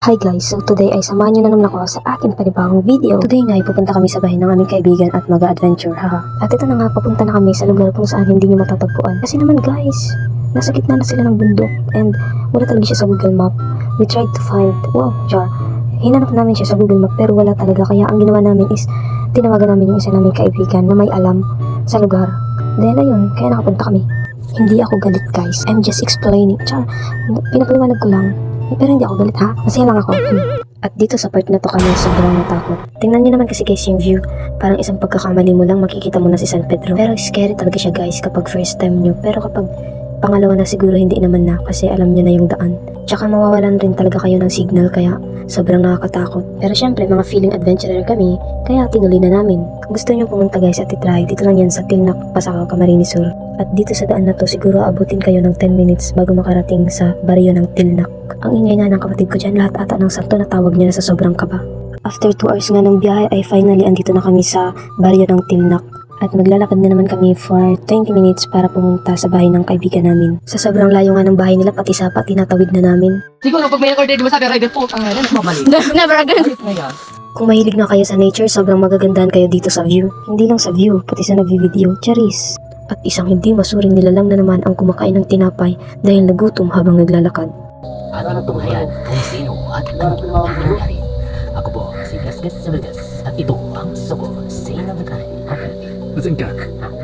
Hi guys, so today ay samahan nyo na naman ako sa aking panibagong video. Today nga ay pupunta kami sa bahay ng aming kaibigan at mag-adventure, haha. At ito na nga, papunta na kami sa lugar kung saan hindi nyo matatagpuan. Kasi naman guys, nasa gitna na sila ng bundok and wala talaga siya sa Google Map. We tried to find, hinanap namin siya sa Google Map pero wala talaga. Kaya ang ginawa namin is, tinawagan namin yung isa naming kaibigan na may alam sa lugar. Then ayun, kaya nakapunta kami. Hindi ako galit guys, I'm just explaining. Pinapaliwanag ko lang. Pero hindi ako galit ha, masaya lang ako. At dito sa part na to kami sobrang natakot. Tingnan niyo naman kasi guys yung view. Parang isang pagkakamali mo lang makikita mo na si San Pedro. Pero scary talaga siya guys kapag first time nyo. Pero kapag pangalawa na siguro hindi naman na kasi alam niyo na yung daan. Tsaka mawawalan rin talaga kayo ng signal kaya sobrang nakakatakot. Pero syempre mga feeling adventurer kami kaya tinuloy na namin. Kung gusto niyo pumunta guys at itry, dito lang yan sa Tilnac, Pasakaw, Camarines Sur. At dito sa daan na to siguro abutin kayo ng 10 minutes bago makarating sa baryo ng Tilnac. Ang ingay nga ng kapatid ko dyan, lahat ata ng santo natawag niya na sa sobrang kaba. After 2 hours nga ng biyahe ay finally andito na kami sa baryo ng Tilnac. At maglalakad na naman kami for 20 minutes para pumunta sa bahay ng kaibigan namin. Sa sobrang layo nga ng bahay nila, pati sapa, tinatawid na namin. Siguro pag may order di mo sabi, rider po, ang mabalik. Never again. Kung mahilig na kayo sa nature, sobrang magagandahan kayo dito sa view. Hindi lang sa view, pati sa nagvi-video, charis. At isang hindi masuring nilalang na naman ang kumakain ng tinapay dahil nagutom habang naglalakad. Ano ang tunghayan kung sino at ano ang nangyari? Ako po si Gasgas Sabagas at ito ang Sogo sa Inamagay. Nasaan ka?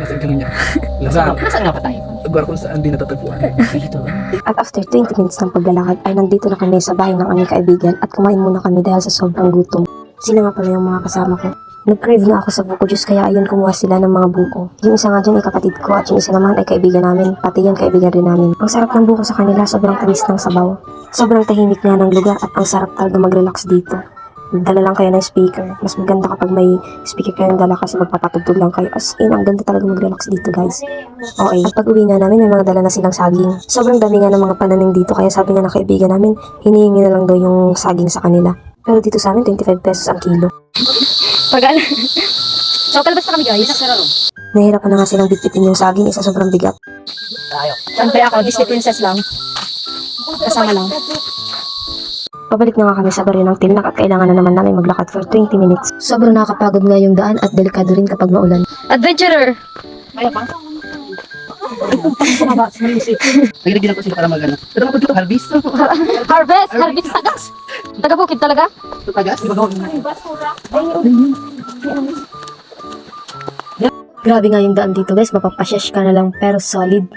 Nasaan ka niya? Nasaan nga pa tayo? Lugar kung saan di natatagpuan. Dito lang. At after 20 minutes ng paglalakad ay nandito na kami sa bahay ng aming kaibigan at kumain muna kami dahil sa sobrang gutom. Sila nga pala yung mga kasama ko. Nag-crave na ako sa buko juice kaya ayun kumuha sila ng mga buko. Yung isa nga dyan ay kapatid ko at yung isa naman ay kaibigan namin. Pati yan kaibigan rin namin. Ang sarap ng buko sa kanila, sobrang tamis ng sabaw. Sobrang tahimik nga ng lugar at ang sarap talaga mag-relax dito. Dala lang kayo ng speaker. Mas maganda kapag may speaker kayo ng dala kasi magpapatugtog lang kayo. As in, ang ganda talaga mag-relax dito guys. Okay. At pag uwi nga namin, may mga dala na silang saging. Sobrang dami nga ng mga pananing dito kaya sabi nga ng kaibigan namin, hinihingi na lang daw yung saging sa kanila. Pero dito sa amin, 25 pesos ang kilo. Pag-ala. So, palabas na kami guys. Nahirapan na nga silang bitbitin yung saging, isa sobrang bigat. Tayo. Siyempre ako, Disney princess lang. Kasama lang. Pabalik na nga kami sa baryo ng Tilnac at kailangan na naman namin maglakad for 20 minutes. Sobrang nakakapagod nga yung daan at delikado rin kapag maulan. Adventurer! Nagigil ako sila para mag-ano. Pero ako dito, harvest. Harvest! Harvest tagas! Taga-bukid talaga? Tagas? Di ba gawin na? Grabe nga yung daan dito guys, mapapasyash ka na lang pero solid.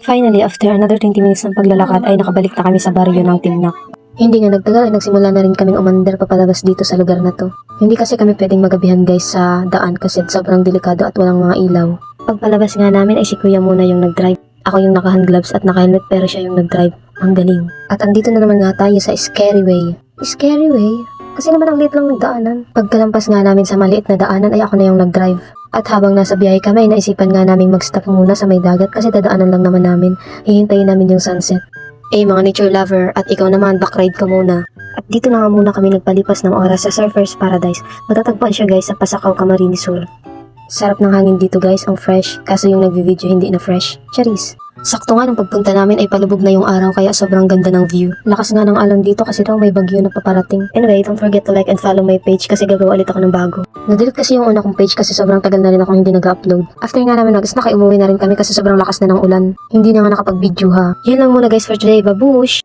Finally, after another 20 minutes ng paglalakad ay nakabalik na kami sa baryo ng Tilnac. Hindi nga nagtagal ay nagsimula na rin kaming umander papalabas dito sa lugar na to. Hindi kasi kami pwedeng magabihan guys sa daan kasi sobrang delikado at walang mga ilaw. Pagpalabas nga namin ay si kuya muna yung nag-drive. Ako yung naka-hand gloves at naka-helmet pero siya yung nag-drive. Ang galing. At andito na naman nga tayo sa Scary Way. Scary Way? Kasi naman ang liit lang ng daanan. Pagkalampas nga namin sa maliit na daanan ay ako na yung nag-drive. At habang nasa biyahe kami, naisipan nga namin mag-stop muna sa may dagat kasi dadaanan lang naman namin. Hihintayin namin yung sunset. Mga nature lover at ikaw naman, backride ka muna. At dito na nga muna kami nagpalipas ng oras sa Surfer's Paradise. Matatagpuan siya guys sa Pasakaw, Camarines Sur. Sarap ng hangin dito guys, ang fresh. Kaso yung nagvi-video hindi na fresh. Charis. Sakto nga nung pagpunta namin ay palubog na yung araw kaya sobrang ganda ng view. Lakas nga ng alon dito kasi daw may bagyo na paparating. Anyway, don't forget to like and follow my page kasi gagawa ulit ako ng bago. Nadelete kasi yung una kong page kasi sobrang tagal na rin ako hindi nag-upload. After nga namin mag-snack ay umuwi na rin kami kasi sobrang lakas na ng ulan. Hindi na nga nakapag-video ha. Yun lang muna guys for today, babush!